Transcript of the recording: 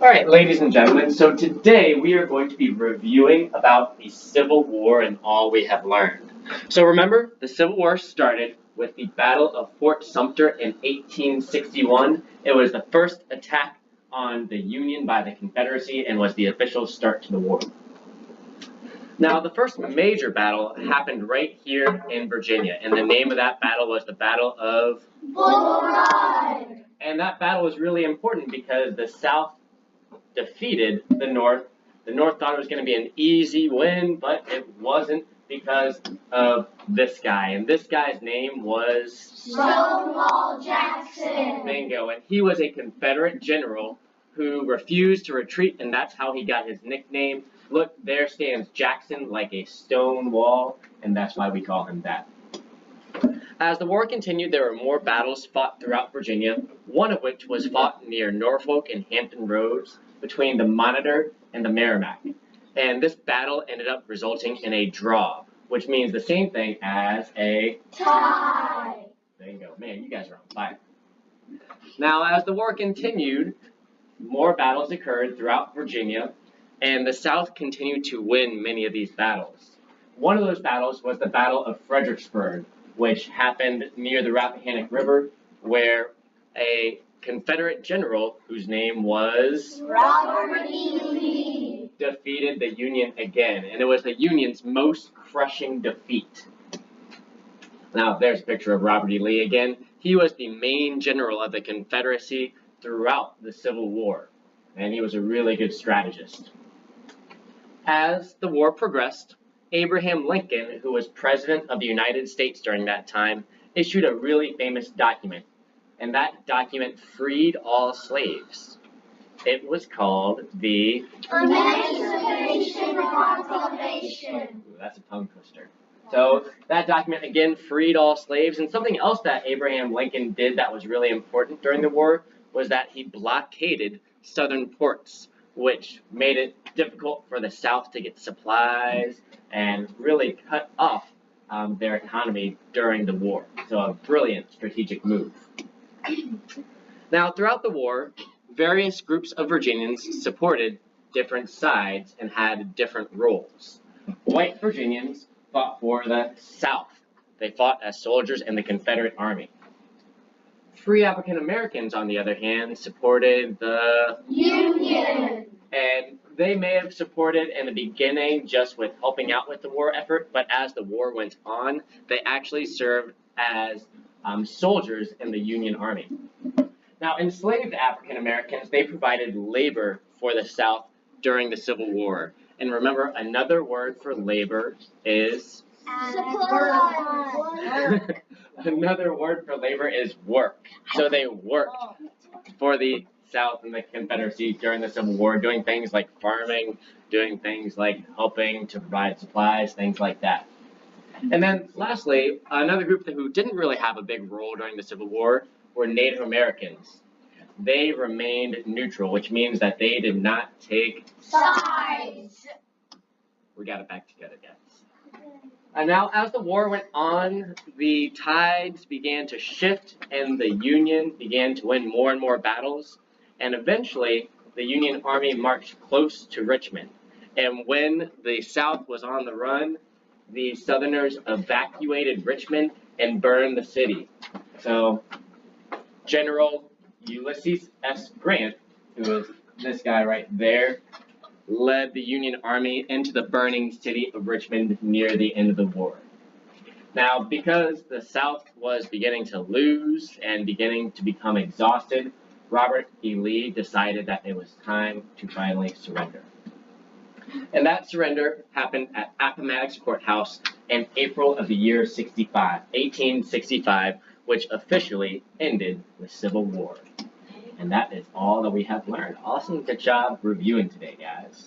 Alright, ladies and gentlemen, so today we are going to be reviewing about the Civil War and all we have learned. So remember, the Civil War started with the Battle of Fort Sumter in 1861. It was the first attack on the Union by the Confederacy and was the official start to the war. Now, the first major battle happened right here in Virginia, and the name of that battle was the Battle of Bull Run. And that battle was really important because the South defeated the North. The North thought it was going to be an easy win, but it wasn't because of this guy. And this guy's name was Stonewall Jackson. Bingo. And he was a Confederate general who refused to retreat, and that's how he got his nickname. Look, there stands Jackson like a stone wall, and that's why we call him that. As the war continued, there were more battles fought throughout Virginia, one of which was fought near Norfolk and Hampton Roads between the Monitor and the Merrimack. And this battle ended up resulting in a draw, which means the same thing as a tie. Bingo. Man, you guys are on fire. Now, as the war continued, more battles occurred throughout Virginia, and the South continued to win many of these battles. One of those battles was the Battle of Fredericksburg, which happened near the Rappahannock River, where a Confederate general, whose name was Robert E. Lee, defeated the Union again, and it was the Union's most crushing defeat. Now, there's a picture of Robert E. Lee again. He was the main general of the Confederacy throughout the Civil War, and he was a really good strategist. As the war progressed, Abraham Lincoln, who was President of the United States during that time, issued a really famous document, and that document freed all slaves. It was called the Emancipation Proclamation. Ooh, that's a tongue twister. So that document, again, freed all slaves, and something else that Abraham Lincoln did that was really important during the war was that he blockaded southern ports, which made it difficult for the South to get supplies and really cut off their economy during the war. So a brilliant strategic move. Now, throughout the war, various groups of Virginians supported different sides and had different roles. White Virginians fought for the South. They fought as soldiers in the Confederate Army. Free African Americans, on the other hand, supported the Union. And they may have supported in the beginning just with helping out with the war effort, but as the war went on, they actually served as soldiers in the Union Army. Now, enslaved African Americans, they provided labor for the South during the Civil War. And remember, another word for labor is Supply. another word for labor is work. So they worked for the South and the Confederacy during the Civil War, doing things like farming, doing things like helping to provide supplies, things like that. And then lastly, another group who didn't really have a big role during the Civil War were Native Americans. They remained neutral, which means that they did not take Sides. We got it back together, guys. And now, as the war went on, the tides began to shift, and the Union began to win more and more battles. And eventually, the Union Army marched close to Richmond. And when the South was on the run, the Southerners evacuated Richmond and burned the city. So, General Ulysses S. Grant, who is this guy right there, led the Union Army into the burning city of Richmond near the end of the war. Now, because the South was beginning to lose and beginning to become exhausted, Robert E. Lee decided that it was time to finally surrender. And that surrender happened at Appomattox Courthouse in April of the year 1865, which officially ended the Civil War. And that is all that we have learned. Awesome, good job reviewing today, guys.